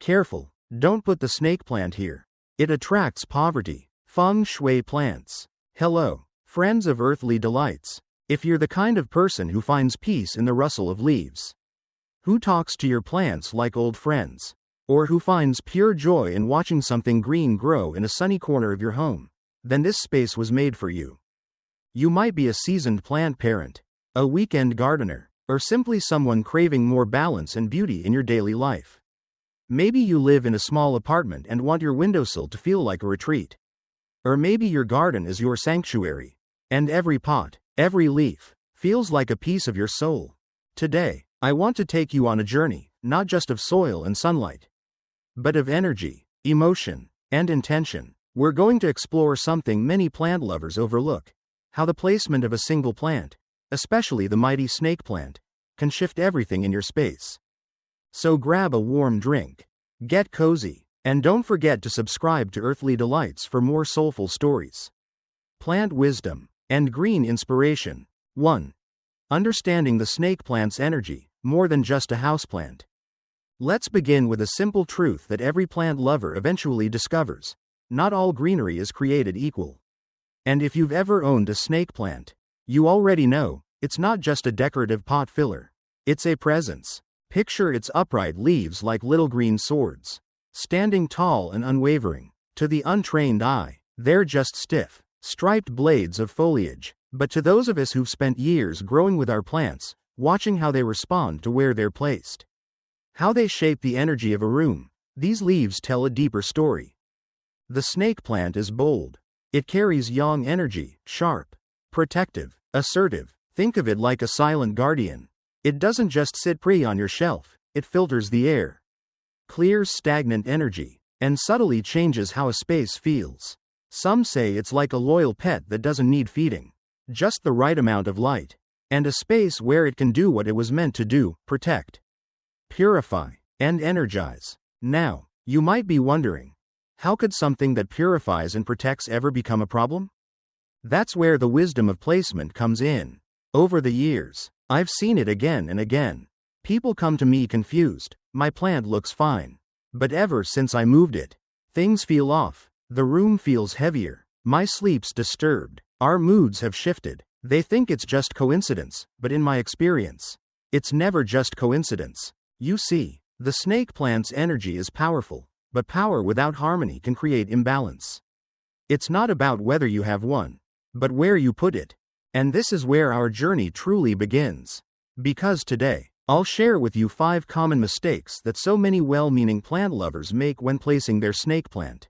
Careful, don't put the snake plant here. It attracts poverty. Feng Shui plants. Hello, friends of earthly delights. If you're the kind of person who finds peace in the rustle of leaves, who talks to your plants like old friends, or who finds pure joy in watching something green grow in a sunny corner of your home, then this space was made for you. You might be a seasoned plant parent, a weekend gardener, or simply someone craving more balance and beauty in your daily life. Maybe you live in a small apartment and want your windowsill to feel like a retreat. Or maybe your garden is your sanctuary, and every pot, every leaf, feels like a piece of your soul. Today, I want to take you on a journey, not just of soil and sunlight, but of energy, emotion, and intention. We're going to explore something many plant lovers overlook: how the placement of a single plant, especially the mighty snake plant, can shift everything in your space. So grab a warm drink, get cozy, and don't forget to subscribe to Earthly Delights for more soulful stories. Plant wisdom and green inspiration. 1. Understanding the snake plant's energy, more than just a houseplant. Let's begin with a simple truth that every plant lover eventually discovers: not all greenery is created equal. And if you've ever owned a snake plant, you already know, it's not just a decorative pot filler. It's a presence. Picture its upright leaves like little green swords, standing tall and unwavering. To the untrained eye, they're just stiff, striped blades of foliage. But to those of us who've spent years growing with our plants, watching how they respond to where they're placed, how they shape the energy of a room, these leaves tell a deeper story. The snake plant is bold. It carries yang energy, sharp, protective, assertive. Think of it like a silent guardian. It doesn't just sit pretty on your shelf, it filters the air, clears stagnant energy, and subtly changes how a space feels. Some say it's like a loyal pet that doesn't need feeding, just the right amount of light, and a space where it can do what it was meant to do: protect, purify, and energize. Now, you might be wondering, how could something that purifies and protects ever become a problem? That's where the wisdom of placement comes in. Over the years, I've seen it again and again. People come to me confused: my plant looks fine, but ever since I moved it, things feel off. The room feels heavier, my sleep's disturbed, our moods have shifted. They think it's just coincidence, but in my experience, it's never just coincidence. You see, the snake plant's energy is powerful, but power without harmony can create imbalance. It's not about whether you have one, but where you put it. And this is where our journey truly begins. Because today, I'll share with you 5 common mistakes that so many well-meaning plant lovers make when placing their snake plant.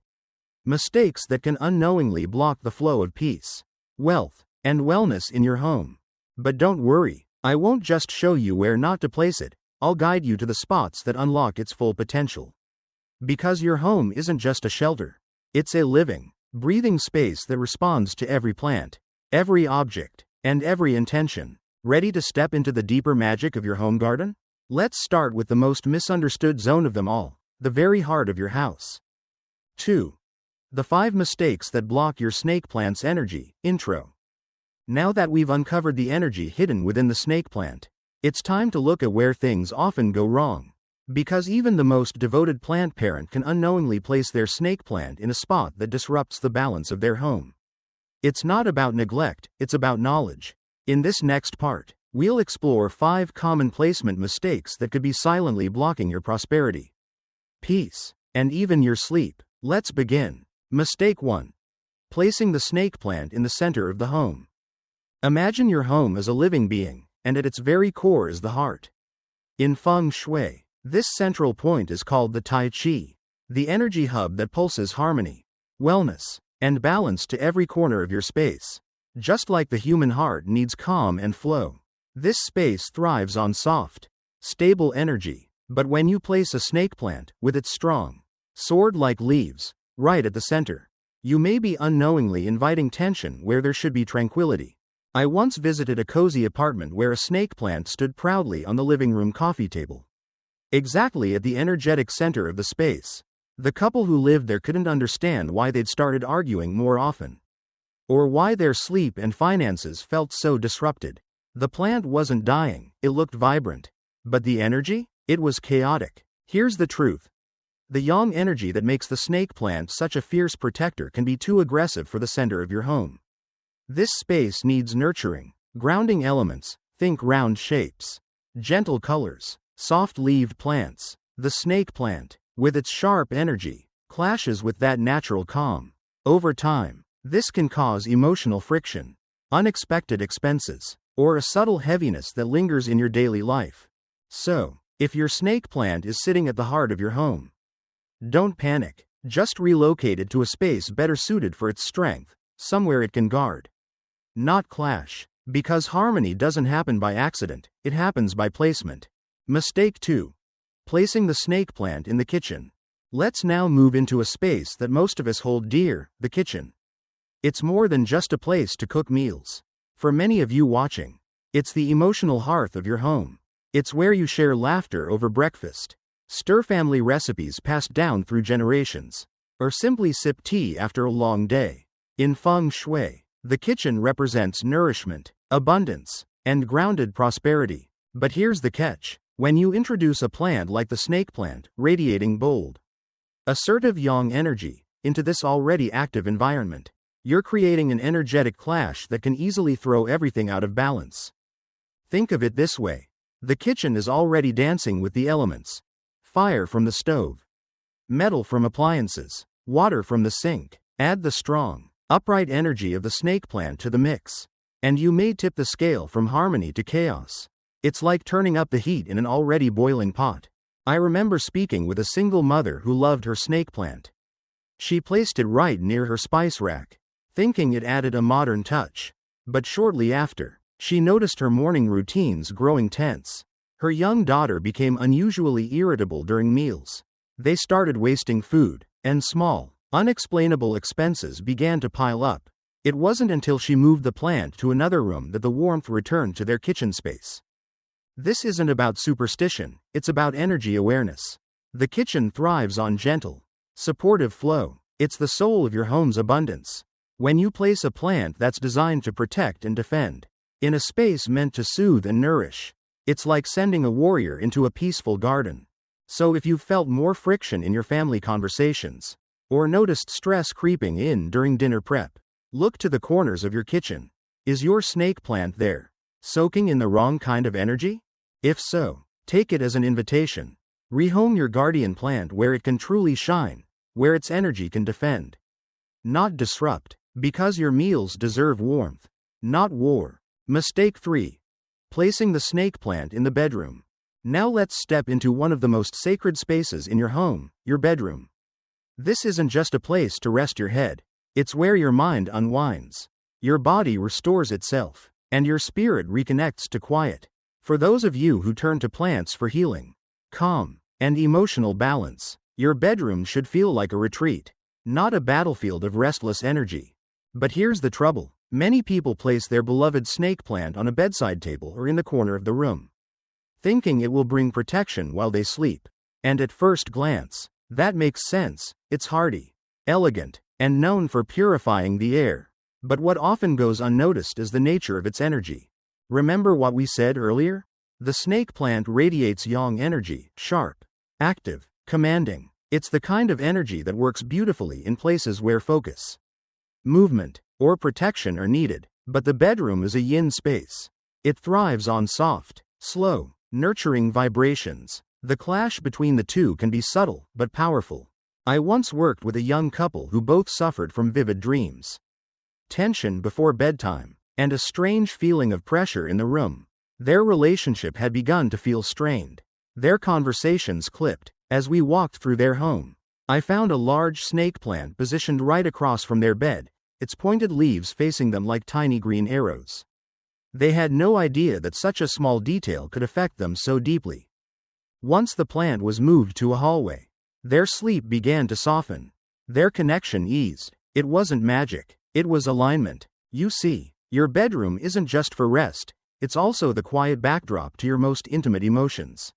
Mistakes that can unknowingly block the flow of peace, wealth, and wellness in your home. But don't worry, I won't just show you where not to place it, I'll guide you to the spots that unlock its full potential. Because your home isn't just a shelter, it's a living, breathing space that responds to every plant, every object, and every intention. Ready to step into the deeper magic of your home garden? Let's start with the most misunderstood zone of them all, the very heart of your house. 2. The 5 mistakes that block your snake plant's energy. Intro. Now that we've uncovered the energy hidden within the snake plant, it's time to look at where things often go wrong. Because even the most devoted plant parent can unknowingly place their snake plant in a spot that disrupts the balance of their home. It's not about neglect, it's about knowledge. In this next part, we'll explore 5 common placement mistakes that could be silently blocking your prosperity, peace, and even your sleep. Let's begin. Mistake 1. Placing the snake plant in the center of the home. Imagine your home as a living being, and at its very core is the heart. In Feng Shui, this central point is called the Tai Chi, the energy hub that pulses harmony, wellness, and balance to every corner of your space. Just like the human heart needs calm and flow, this space thrives on soft, stable energy. But when you place a snake plant, with its strong, sword-like leaves, right at the center, you may be unknowingly inviting tension where there should be tranquility. I once visited a cozy apartment where a snake plant stood proudly on the living room coffee table, exactly at the energetic center of the space. The couple who lived there couldn't understand why they'd started arguing more often, or why their sleep and finances felt so disrupted. The plant wasn't dying, it looked vibrant. But the energy? It was chaotic. Here's the truth. The yang energy that makes the snake plant such a fierce protector can be too aggressive for the center of your home. This space needs nurturing, grounding elements, think round shapes, gentle colors, soft-leaved plants. The snake plant, with its sharp energy, clashes with that natural calm. Over time, this can cause emotional friction, unexpected expenses, or a subtle heaviness that lingers in your daily life. So, if your snake plant is sitting at the heart of your home, don't panic, just relocate it to a space better suited for its strength, somewhere it can guard, not clash. Because harmony doesn't happen by accident, it happens by placement. Mistake 2. Placing the snake plant in the kitchen. Let's now move into a space that most of us hold dear, the kitchen. It's more than just a place to cook meals. For many of you watching, it's the emotional hearth of your home. It's where you share laughter over breakfast, stir family recipes passed down through generations, or simply sip tea after a long day. In Feng Shui, the kitchen represents nourishment, abundance, and grounded prosperity. But here's the catch. When you introduce a plant like the snake plant, radiating bold, assertive yang energy, into this already active environment, you're creating an energetic clash that can easily throw everything out of balance. Think of it this way. The kitchen is already dancing with the elements. Fire from the stove, metal from appliances, water from the sink. Add the strong, upright energy of the snake plant to the mix, and you may tip the scale from harmony to chaos. It's like turning up the heat in an already boiling pot. I remember speaking with a single mother who loved her snake plant. She placed it right near her spice rack, thinking it added a modern touch. But shortly after, she noticed her morning routines growing tense. Her young daughter became unusually irritable during meals. They started wasting food, and small, unexplainable expenses began to pile up. It wasn't until she moved the plant to another room that the warmth returned to their kitchen space. This isn't about superstition, it's about energy awareness. The kitchen thrives on gentle, supportive flow. It's the soul of your home's abundance. When you place a plant that's designed to protect and defend, in a space meant to soothe and nourish, it's like sending a warrior into a peaceful garden. So if you've felt more friction in your family conversations, or noticed stress creeping in during dinner prep, look to the corners of your kitchen. Is your snake plant there, soaking in the wrong kind of energy? If so, take it as an invitation. Rehome your guardian plant where it can truly shine, where its energy can defend, not disrupt, because your meals deserve warmth, not war. Mistake 3. Placing the snake plant in the bedroom. Now let's step into one of the most sacred spaces in your home, your bedroom. This isn't just a place to rest your head. It's where your mind unwinds, your body restores itself, and your spirit reconnects to quiet. For those of you who turn to plants for healing, calm, and emotional balance, your bedroom should feel like a retreat, not a battlefield of restless energy. But here's the trouble. Many people place their beloved snake plant on a bedside table or in the corner of the room, thinking it will bring protection while they sleep. And at first glance, that makes sense. It's hardy, elegant, and known for purifying the air. But what often goes unnoticed is the nature of its energy. Remember what we said earlier? The snake plant radiates yang energy, sharp, active, commanding. It's the kind of energy that works beautifully in places where focus, movement, or protection are needed. But the bedroom is a yin space. It thrives on soft, slow, nurturing vibrations. The clash between the two can be subtle but powerful. I once worked with a young couple who both suffered from vivid dreams, tension before bedtime, and a strange feeling of pressure in the room. Their relationship had begun to feel strained. Their conversations clipped. As we walked through their home, I found a large snake plant positioned right across from their bed, its pointed leaves facing them like tiny green arrows. They had no idea that such a small detail could affect them so deeply. Once the plant was moved to a hallway, their sleep began to soften. Their connection eased. It wasn't magic, it was alignment. You see, your bedroom isn't just for rest, it's also the quiet backdrop to your most intimate emotions,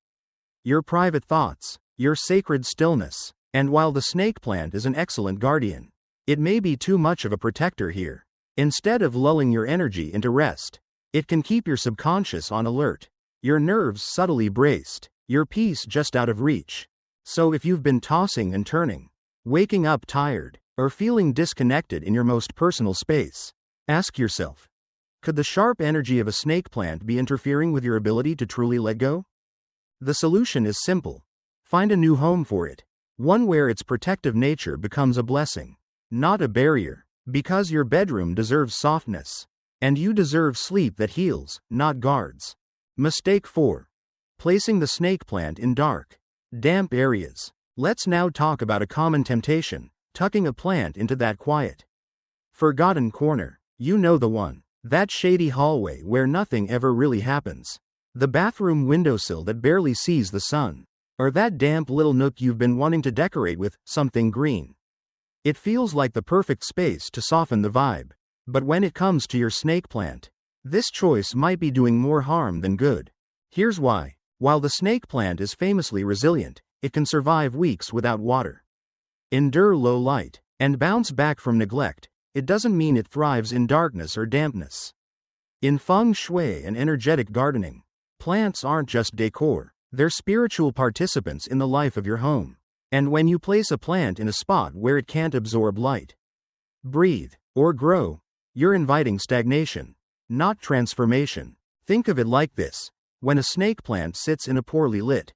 your private thoughts, your sacred stillness. And while the snake plant is an excellent guardian, it may be too much of a protector here. Instead of lulling your energy into rest, it can keep your subconscious on alert, your nerves subtly braced, your peace just out of reach. So if you've been tossing and turning, waking up tired, or feeling disconnected in your most personal space, ask yourself, could the sharp energy of a snake plant be interfering with your ability to truly let go? The solution is simple. Find a new home for it, one where its protective nature becomes a blessing, not a barrier, because your bedroom deserves softness, and you deserve sleep that heals, not guards. Mistake 4. Placing the snake plant in dark, damp areas. Let's now talk about a common temptation, tucking a plant into that quiet, forgotten corner. You know the one. That shady hallway where nothing ever really happens. The bathroom windowsill that barely sees the sun. Or that damp little nook you've been wanting to decorate with something green. It feels like the perfect space to soften the vibe. But when it comes to your snake plant, this choice might be doing more harm than good. Here's why. While the snake plant is famously resilient, it can survive weeks without water, endure low light, and bounce back from neglect. It doesn't mean it thrives in darkness or dampness. In Feng Shui and energetic gardening, plants aren't just decor, they're spiritual participants in the life of your home. And when you place a plant in a spot where it can't absorb light, breathe, or grow, you're inviting stagnation, not transformation. Think of it like this. When a snake plant sits in a poorly lit,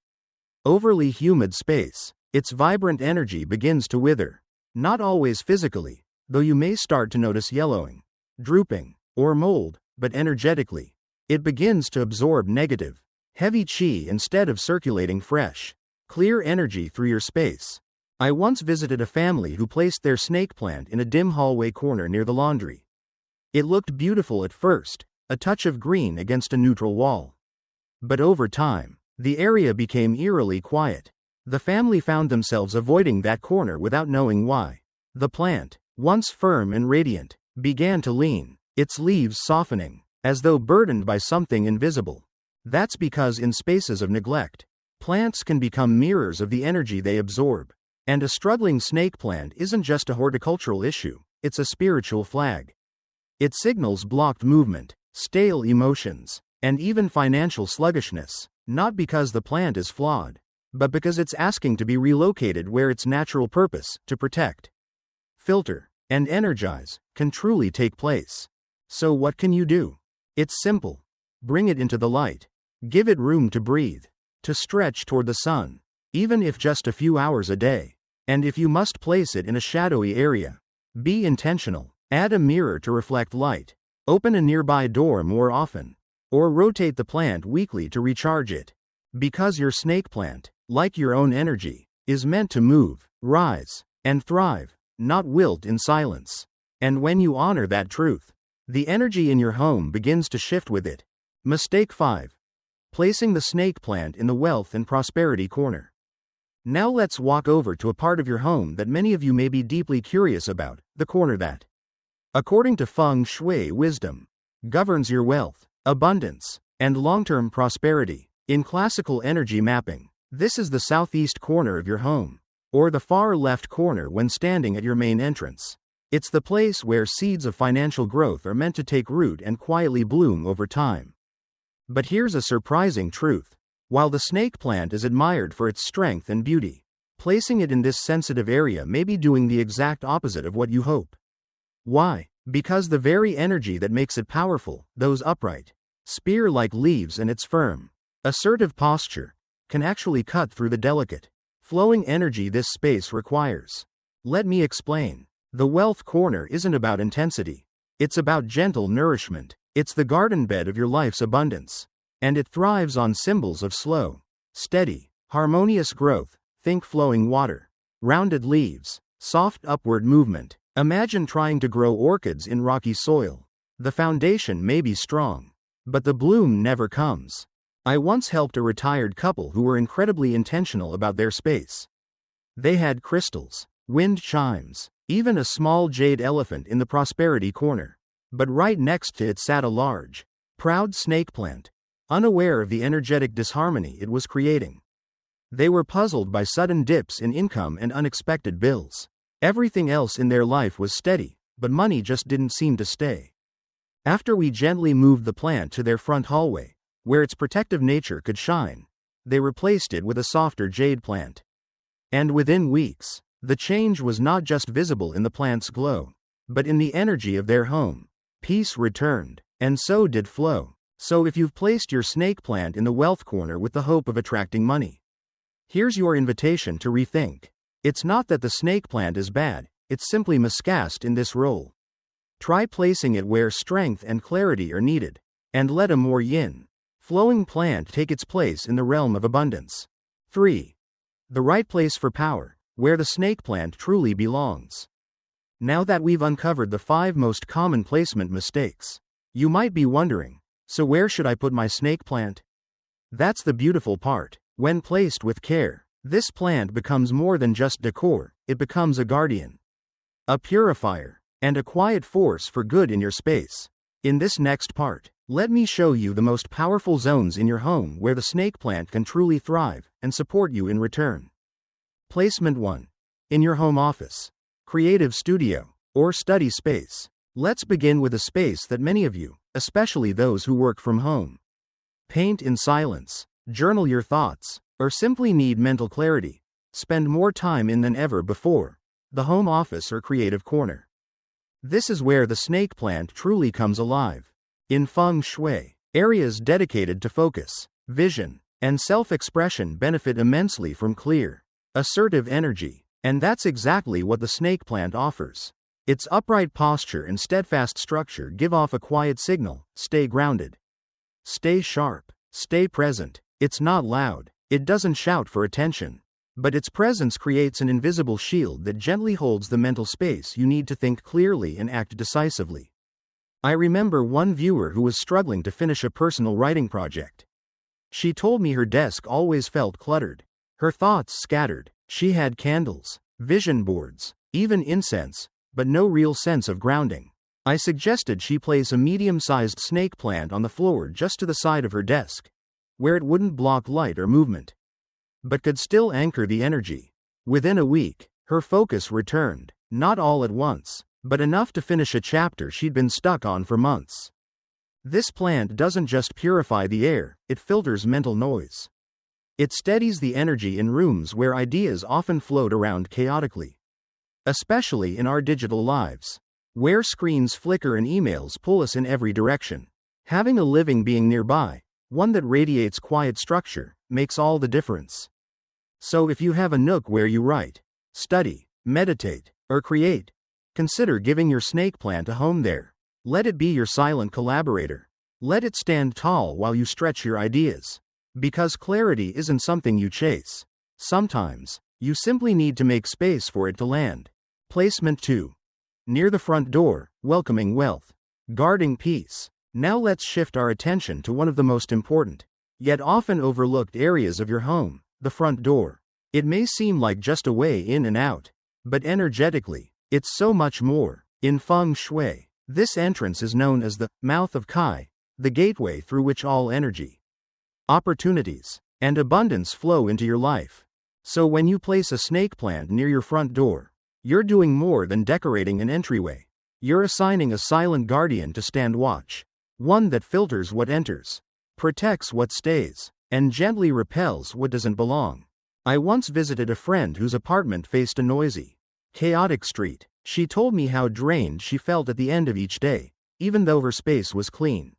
overly humid space, its vibrant energy begins to wither. Not always physically, though you may start to notice yellowing, drooping, or mold, but energetically, it begins to absorb negative, heavy chi instead of circulating fresh, clear energy through your space. I once visited a family who placed their snake plant in a dim hallway corner near the laundry. It looked beautiful at first, a touch of green against a neutral wall. But over time, the area became eerily quiet. The family found themselves avoiding that corner without knowing why. The plant, once firm and radiant, began to lean, its leaves softening, as though burdened by something invisible. That's because in spaces of neglect, plants can become mirrors of the energy they absorb. And a struggling snake plant isn't just a horticultural issue, it's a spiritual flag. It signals blocked movement, stale emotions, and even financial sluggishness, not because the plant is flawed, but because it's asking to be relocated where its natural purpose, to protect, filter, and energize, can truly take place. So what can you do? It's simple. Bring it into the light. Give it room to breathe, to stretch toward the sun, even if just a few hours a day. And if you must place it in a shadowy area, be intentional. Add a mirror to reflect light. Open a nearby door more often. Or rotate the plant weekly to recharge it. Because your snake plant, like your own energy, is meant to move, rise, and thrive, not wilt in silence. And when you honor that truth, the energy in your home begins to shift with it. Mistake 5. Placing the snake plant in the wealth and prosperity corner. Now let's walk over to a part of your home that many of you may be deeply curious about, the corner that, according to Feng Shui wisdom, governs your wealth, abundance, and long-term prosperity. In classical energy mapping, this is the southeast corner of your home, or the far left corner when standing at your main entrance. It's the place where seeds of financial growth are meant to take root and quietly bloom over time. But here's a surprising truth. While the snake plant is admired for its strength and beauty, placing it in this sensitive area may be doing the exact opposite of what you hope. Why? Because the very energy that makes it powerful, those upright, spear-like leaves and its firm, assertive posture, can actually cut through the delicate, flowing energy this space requires. Let me explain. The wealth corner isn't about intensity. It's about gentle nourishment. It's the garden bed of your life's abundance. And it thrives on symbols of slow, steady, harmonious growth. Think flowing water, rounded leaves, soft upward movement. Imagine trying to grow orchids in rocky soil. The foundation may be strong, but the bloom never comes. I once helped a retired couple who were incredibly intentional about their space. They had crystals, wind chimes, even a small jade elephant in the prosperity corner. But right next to it sat a large, proud snake plant, unaware of the energetic disharmony it was creating. They were puzzled by sudden dips in income and unexpected bills. Everything else in their life was steady, but money just didn't seem to stay. After we gently moved the plant to their front hallway, where its protective nature could shine, they replaced it with a softer jade plant. And within weeks, the change was not just visible in the plant's glow, but in the energy of their home. Peace returned, and so did flow. So if you've placed your snake plant in the wealth corner with the hope of attracting money, here's your invitation to rethink. It's not that the snake plant is bad, it's simply miscast in this role. Try placing it where strength and clarity are needed, and let a more yin, flowing plant take its place in the realm of abundance. 3. The right place for power, where the snake plant truly belongs. Now that we've uncovered the 5 most common placement mistakes, you might be wondering, so where should I put my snake plant? That's the beautiful part. When placed with care, this plant becomes more than just decor, it becomes a guardian, a purifier, and a quiet force for good in your space. In this next part, let me show you the most powerful zones in your home where the snake plant can truly thrive and support you in return. Placement 1. In your home office, creative studio, or study space. Let's begin with a space that many of you, especially those who work from home, paint in silence, journal your thoughts, or simply need mental clarity, spend more time in than ever before, the home office or creative corner. This is where the snake plant truly comes alive. In Feng Shui, areas dedicated to focus, vision, and self-expression benefit immensely from clear, assertive energy, and that's exactly what the snake plant offers. Its upright posture and steadfast structure give off a quiet signal: stay grounded, stay sharp, stay present. It's not loud, it doesn't shout for attention, but its presence creates an invisible shield that gently holds the mental space you need to think clearly and act decisively. I remember one viewer who was struggling to finish a personal writing project. She told me her desk always felt cluttered, her thoughts scattered. She had candles, vision boards, even incense, but no real sense of grounding. I suggested she place a medium-sized snake plant on the floor just to the side of her desk, where it wouldn't block light or movement, but could still anchor the energy. Within a week, her focus returned, not all at once, but enough to finish a chapter she'd been stuck on for months. This plant doesn't just purify the air, it filters mental noise. It steadies the energy in rooms where ideas often float around chaotically. Especially in our digital lives, where screens flicker and emails pull us in every direction. Having a living being nearby, one that radiates quiet structure, makes all the difference. So if you have a nook where you write, study, meditate, or create, consider giving your snake plant a home there. Let it be your silent collaborator. Let it stand tall while you stretch your ideas. Because clarity isn't something you chase. Sometimes, you simply need to make space for it to land. Placement 2. Near the front door, welcoming wealth, guarding peace. Now let's shift our attention to one of the most important, yet often overlooked areas of your home, the front door. It may seem like just a way in and out, but energetically, it's so much more. In Feng Shui, this entrance is known as the mouth of Kai, the gateway through which all energy, opportunities, and abundance flow into your life. So when you place a snake plant near your front door, you're doing more than decorating an entryway. You're assigning a silent guardian to stand watch, one that filters what enters, protects what stays, and gently repels what doesn't belong. I once visited a friend whose apartment faced a noisy, chaotic street. She told me how drained she felt at the end of each day, even though her space was clean.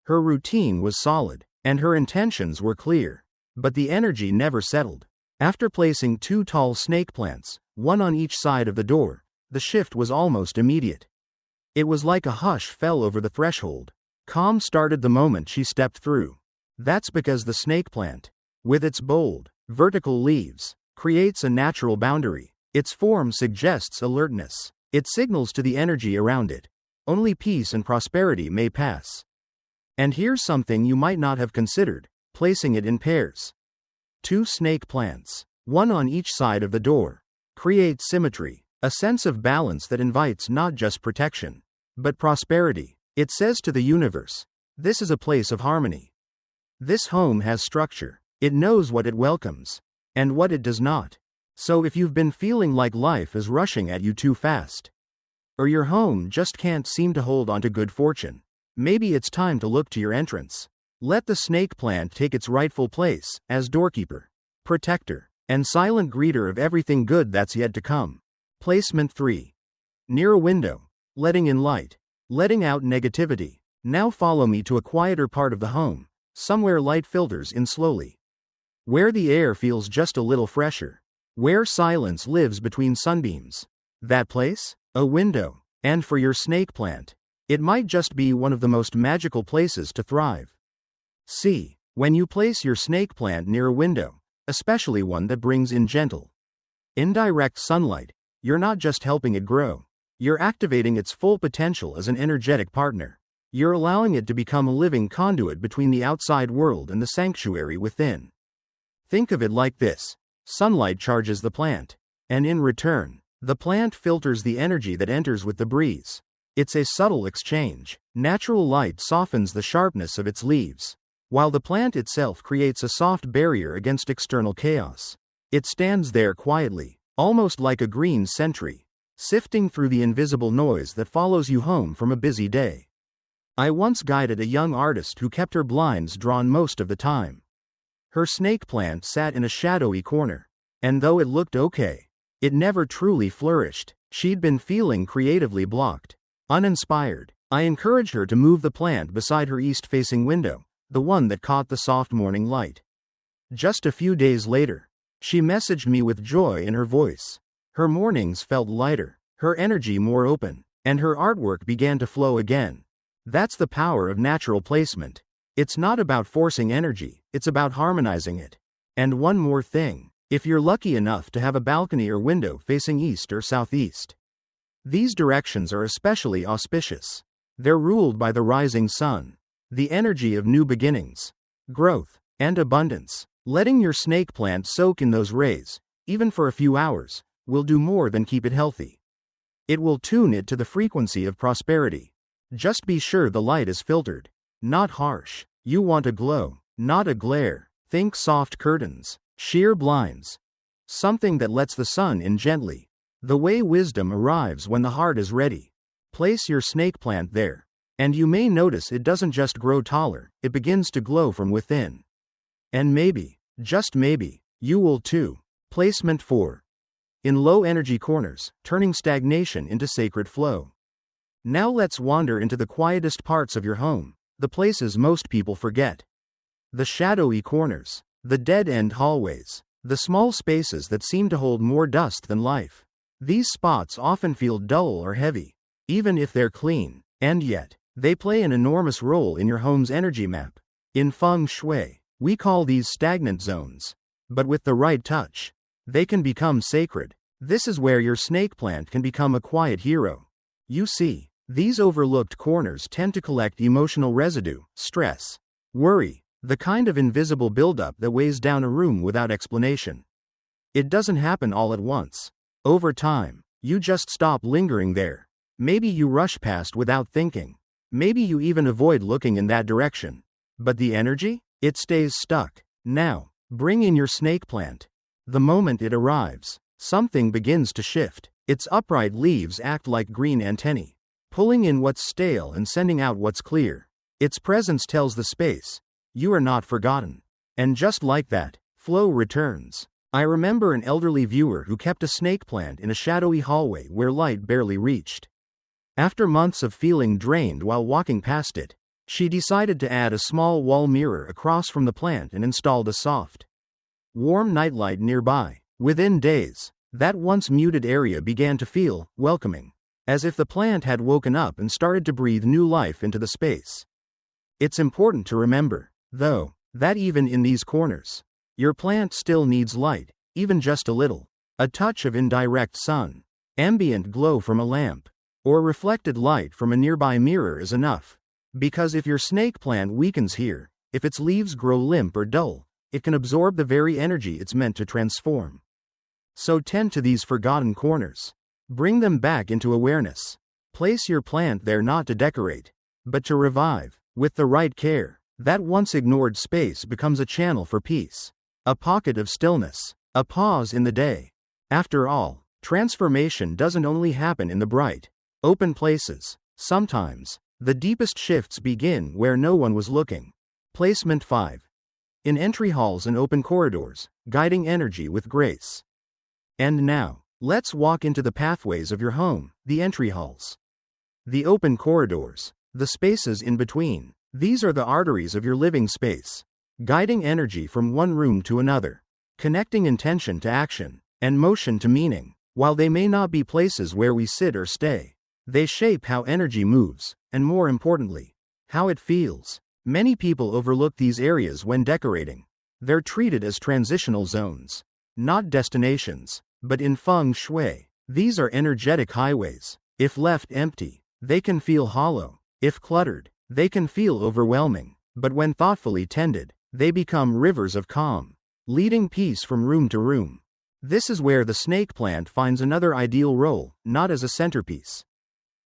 Her routine was solid, and her intentions were clear, but the energy never settled. After placing 2 tall snake plants, one on each side of the door, the shift was almost immediate. It was like a hush fell over the threshold. Calm started the moment she stepped through. That's because the snake plant, with its bold, vertical leaves, creates a natural boundary. Its form suggests alertness. It signals to the energy around it. Only peace and prosperity may pass. And here's something you might not have considered: placing it in pairs. 2 snake plants, one on each side of the door, creates symmetry, a sense of balance that invites not just protection, but prosperity. It says to the universe, this is a place of harmony. This home has structure. It knows what it welcomes, and what it does not. So if you've been feeling like life is rushing at you too fast, or your home just can't seem to hold on to good fortune, maybe it's time to look to your entrance. Let the snake plant take its rightful place as doorkeeper, protector, and silent greeter of everything good that's yet to come. Placement 3. Near a window, letting in light, letting out negativity. Now follow me to a quieter part of the home, somewhere light filters in slowly. Where the air feels just a little fresher. Where silence lives between sunbeams. That place? A window. And for your snake plant, it might just be one of the most magical places to thrive. See, when you place your snake plant near a window, especially one that brings in gentle, indirect sunlight, you're not just helping it grow. You're activating its full potential as an energetic partner. You're allowing it to become a living conduit between the outside world and the sanctuary within. Think of it like this. Sunlight charges the plant, and in return, the plant filters the energy that enters with the breeze. It's a subtle exchange. Natural light softens the sharpness of its leaves, while the plant itself creates a soft barrier against external chaos. It stands there quietly, almost like a green sentry, sifting through the invisible noise that follows you home from a busy day. I once guided a young artist who kept her blinds drawn most of the time. Her snake plant sat in a shadowy corner, and though it looked okay, it never truly flourished. She'd been feeling creatively blocked, uninspired. I encouraged her to move the plant beside her east-facing window, the one that caught the soft morning light. Just a few days later, she messaged me with joy in her voice. Her mornings felt lighter, her energy more open, and her artwork began to flow again. That's the power of natural placement. It's not about forcing energy, it's about harmonizing it. And one more thing, if you're lucky enough to have a balcony or window facing east or southeast, these directions are especially auspicious. They're ruled by the rising sun, the energy of new beginnings, growth, and abundance. Letting your snake plant soak in those rays, even for a few hours, will do more than keep it healthy. It will tune it to the frequency of prosperity. Just be sure the light is filtered, not harsh. You want a glow, not a glare. Think soft curtains, sheer blinds. Something that lets the sun in gently. The way wisdom arrives when the heart is ready. Place your snake plant there, and you may notice it doesn't just grow taller, it begins to glow from within. And maybe, just maybe, you will too. Placement 4. In low energy corners, turning stagnation into sacred flow. Now let's wander into the quietest parts of your home, the places most people forget. The shadowy corners, the dead-end hallways, the small spaces that seem to hold more dust than life. These spots often feel dull or heavy, even if they're clean, and yet, they play an enormous role in your home's energy map. In Feng Shui, we call these stagnant zones, but with the right touch, they can become sacred. This is where your snake plant can become a quiet hero. You see, these overlooked corners tend to collect emotional residue, stress, worry, the kind of invisible buildup that weighs down a room without explanation. It doesn't happen all at once. Over time, you just stop lingering there. Maybe you rush past without thinking. Maybe you even avoid looking in that direction. But the energy? It stays stuck. Now, bring in your snake plant. The moment it arrives, something begins to shift. Its upright leaves act like green antennae, pulling in what's stale and sending out what's clear. Its presence tells the space, you are not forgotten. And just like that, flow returns. I remember an elderly viewer who kept a snake plant in a shadowy hallway where light barely reached. After months of feeling drained while walking past it, she decided to add a small wall mirror across from the plant and installed a soft, warm nightlight nearby. Within days, that once muted area began to feel welcoming, as if the plant had woken up and started to breathe new life into the space. It's important to remember, though, that even in these corners, your plant still needs light, even just a little. A touch of indirect sun, ambient glow from a lamp, or reflected light from a nearby mirror is enough. Because if your snake plant weakens here, if its leaves grow limp or dull, it can absorb the very energy it's meant to transform. So tend to these forgotten corners. Bring them back into awareness. Place your plant there not to decorate, but to revive. With the right care, that once ignored space becomes a channel for peace, a pocket of stillness, a pause in the day. After all, transformation doesn't only happen in the bright, open places. Sometimes, the deepest shifts begin where no one was looking. Placement 5. in entry halls and open corridors, guiding energy with grace. And now, let's walk into the pathways of your home, the entry halls. The open corridors, the spaces in between, these are the arteries of your living space, guiding energy from one room to another, connecting intention to action, and motion to meaning. While they may not be places where we sit or stay, they shape how energy moves, and more importantly, how it feels. Many people overlook these areas when decorating. They're treated as transitional zones, not destinations. But in Feng Shui, these are energetic highways. If left empty, they can feel hollow. If cluttered, they can feel overwhelming. But when thoughtfully tended, they become rivers of calm, leading peace from room to room. This is where the snake plant finds another ideal role, not as a centerpiece,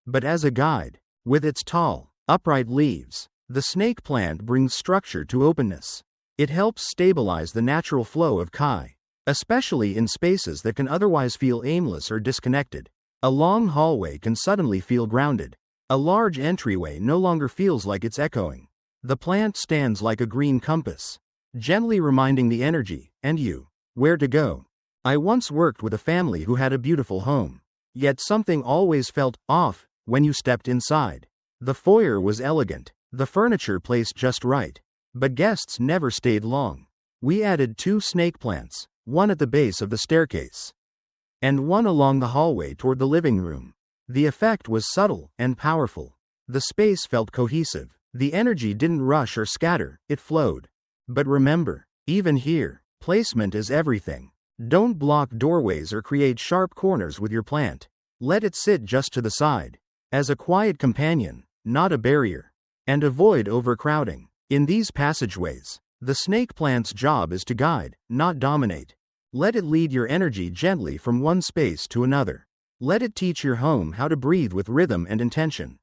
but as a guide. With its tall, upright leaves, the snake plant brings structure to openness. It helps stabilize the natural flow of Qi, especially in spaces that can otherwise feel aimless or disconnected. A long hallway can suddenly feel grounded. A large entryway no longer feels like it's echoing. The plant stands like a green compass, gently reminding the energy, and you, where to go. I once worked with a family who had a beautiful home, yet something always felt off when you stepped inside. The foyer was elegant, the furniture placed just right, but guests never stayed long. We added 2 snake plants, one at the base of the staircase, and one along the hallway toward the living room. The effect was subtle and powerful. The space felt cohesive. The energy didn't rush or scatter, it flowed. But remember, even here, placement is everything. Don't block doorways or create sharp corners with your plant. Let it sit just to the side, as a quiet companion, not a barrier. And avoid overcrowding. In these passageways, the snake plant's job is to guide, not dominate. Let it lead your energy gently from one space to another. Let it teach your home how to breathe with rhythm and intention.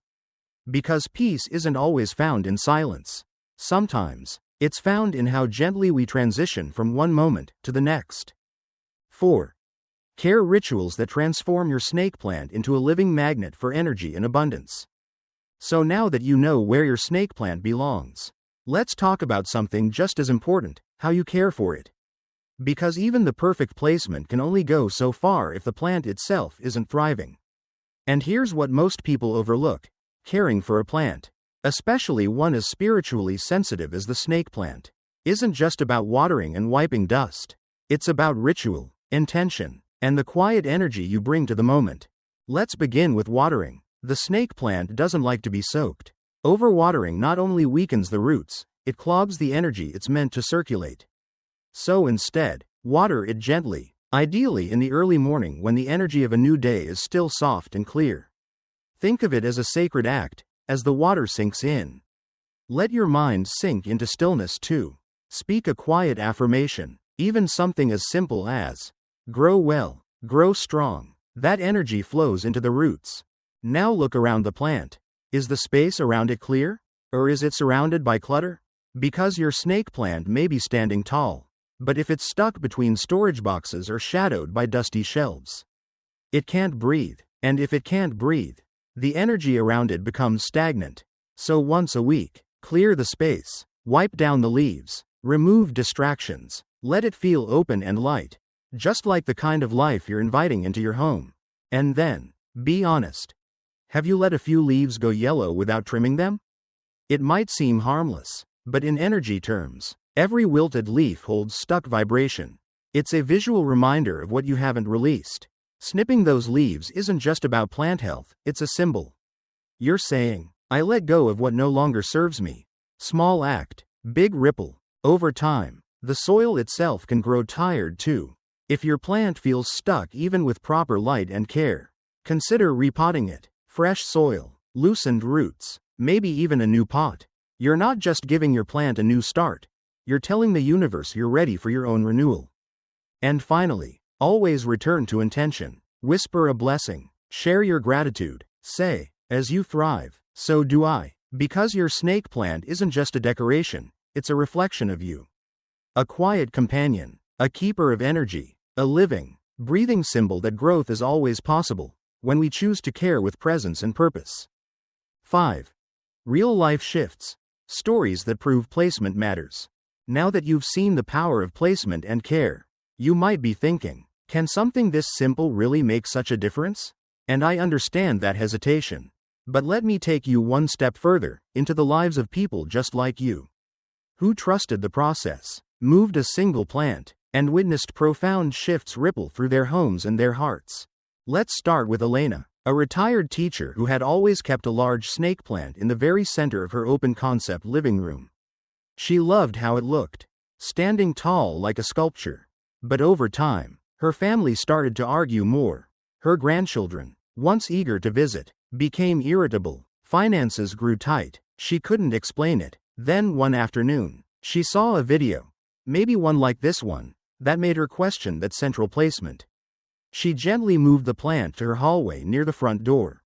Because peace isn't always found in silence. Sometimes, it's found in how gently we transition from one moment to the next. 4. Care rituals that transform your snake plant into a living magnet for energy and abundance. So now that you know where your snake plant belongs, let's talk about something just as important, how you care for it. Because even the perfect placement can only go so far if the plant itself isn't thriving. And here's what most people overlook: caring for a plant, especially one as spiritually sensitive as the snake plant, isn't just about watering and wiping dust. It's about ritual, intention, and the quiet energy you bring to the moment. Let's begin with watering. The snake plant doesn't like to be soaked. Overwatering not only weakens the roots, it clogs the energy it's meant to circulate. So instead, water it gently, ideally in the early morning when the energy of a new day is still soft and clear. Think of it as a sacred act, as the water sinks in. Let your mind sink into stillness too. Speak a quiet affirmation, even something as simple as, "Grow well, grow strong." That energy flows into the roots. Now look around the plant. Is the space around it clear? Or is it surrounded by clutter? Because your snake plant may be standing tall, but if it's stuck between storage boxes or shadowed by dusty shelves, it can't breathe. And if it can't breathe, the energy around it becomes stagnant. So once a week, clear the space, wipe down the leaves, remove distractions, let it feel open and light, just like the kind of life you're inviting into your home. And then, be honest. Have you let a few leaves go yellow without trimming them? It might seem harmless, but in energy terms, every wilted leaf holds stuck vibration. It's a visual reminder of what you haven't released. Snipping those leaves isn't just about plant health, it's a symbol. You're saying, I let go of what no longer serves me. Small act, big ripple. Over time, the soil itself can grow tired too. If your plant feels stuck even with proper light and care, consider repotting it. Fresh soil, loosened roots, maybe even a new pot. You're not just giving your plant a new start. You're telling the universe you're ready for your own renewal. And finally, always return to intention. Whisper a blessing. Share your gratitude. Say, as you thrive, so do I. Because your snake plant isn't just a decoration, it's a reflection of you. A quiet companion, a keeper of energy, a living, breathing symbol that growth is always possible when we choose to care with presence and purpose. 5. Real life shifts. Stories that prove placement matters. Now that you've seen the power of placement and care, you might be thinking, can something this simple really make such a difference? And I understand that hesitation. But let me take you one step further, into the lives of people just like you, who trusted the process, moved a single plant, and witnessed profound shifts ripple through their homes and their hearts. Let's start with Elena, a retired teacher who had always kept a large snake plant in the very center of her open-concept living room. She loved how it looked, standing tall like a sculpture. But over time, her family started to argue more. Her grandchildren, once eager to visit, became irritable. Finances grew tight. She couldn't explain it. Then one afternoon, she saw a video, maybe one like this one, that made her question that central placement. She gently moved the plant to her hallway near the front door.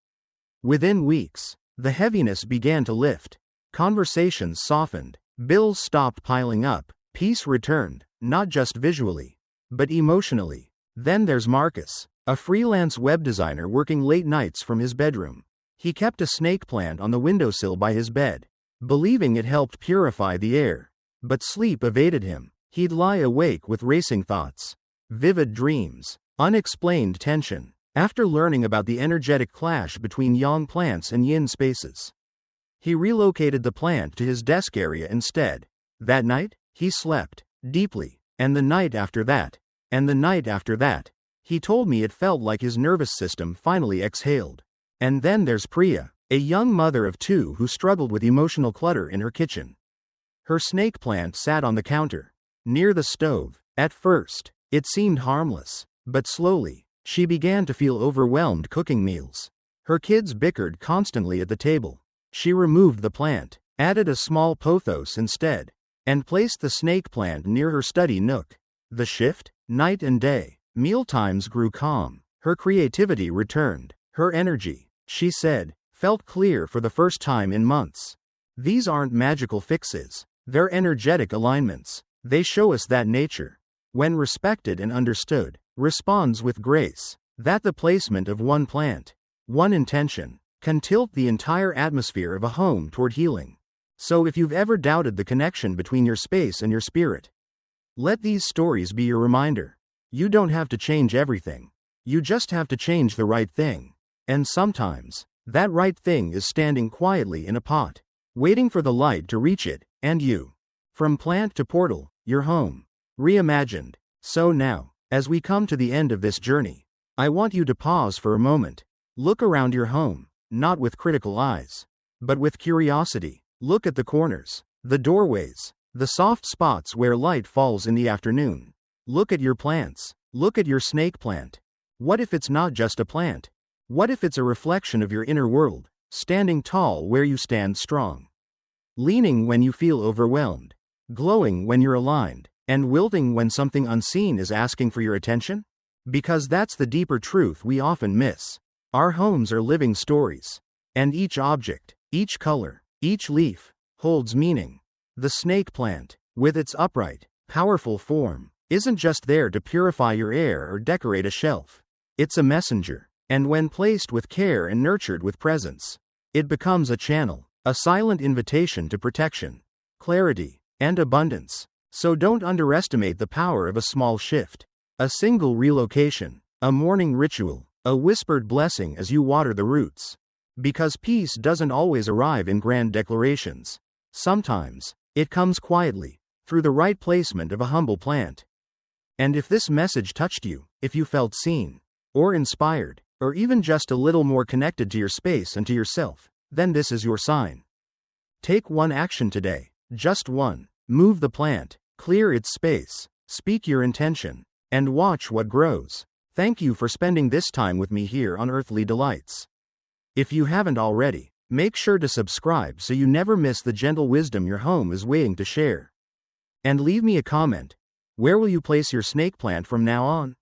Within weeks, the heaviness began to lift. Conversations softened. Bills stopped piling up. Peace returned, not just visually, but emotionally. Then there's Marcus, a freelance web designer working late nights from his bedroom. He kept a snake plant on the windowsill by his bed, believing it helped purify the air. But sleep evaded him. He'd lie awake with racing thoughts, vivid dreams, unexplained tension. After learning about the energetic clash between yang plants and yin spaces, he relocated the plant to his desk area instead. That night, he slept deeply, and the night after that, and the night after that. He told me it felt like his nervous system finally exhaled. And then there's Priya, a young mother of 2 who struggled with emotional clutter in her kitchen. Her snake plant sat on the counter, near the stove. At first, it seemed harmless, but slowly, she began to feel overwhelmed cooking meals. Her kids bickered constantly at the table. She removed the plant, added a small pothos instead, and placed the snake plant near her study nook. The shift, night and day, mealtimes grew calm. Her creativity returned. Her energy, she said, felt clear for the first time in months. These aren't magical fixes. They're energetic alignments. They show us that nature, when respected and understood, responds with grace. That the placement of one plant, one intention, can tilt the entire atmosphere of a home toward healing. So if you've ever doubted the connection between your space and your spirit, let these stories be your reminder. You don't have to change everything. You just have to change the right thing. And sometimes, that right thing is standing quietly in a pot, waiting for the light to reach it, and you. From plant to portal, your home. Reimagined. So now, as we come to the end of this journey, I want you to pause for a moment. Look around your home, not with critical eyes, but with curiosity. Look at the corners, the doorways, the soft spots where light falls in the afternoon. Look at your plants. Look at your snake plant. What if it's not just a plant? What if it's a reflection of your inner world, standing tall where you stand strong? Leaning when you feel overwhelmed, glowing when you're aligned, and wilting when something unseen is asking for your attention? Because that's the deeper truth we often miss. Our homes are living stories. And each object, each color, each leaf, holds meaning. The snake plant, with its upright, powerful form, isn't just there to purify your air or decorate a shelf. It's a messenger. And when placed with care and nurtured with presence, it becomes a channel, a silent invitation to protection, clarity, and abundance. So don't underestimate the power of a small shift, a single relocation, a morning ritual, a whispered blessing as you water the roots. Because peace doesn't always arrive in grand declarations. Sometimes, it comes quietly, through the right placement of a humble plant. And if this message touched you, if you felt seen, or inspired, or even just a little more connected to your space and to yourself, then this is your sign. Take one action today, just one. Move the plant, clear its space, speak your intention, and watch what grows. Thank you for spending this time with me here on Earthly Delights. If you haven't already, make sure to subscribe so you never miss the gentle wisdom your home is waiting to share. And leave me a comment. Where will you place your snake plant from now on?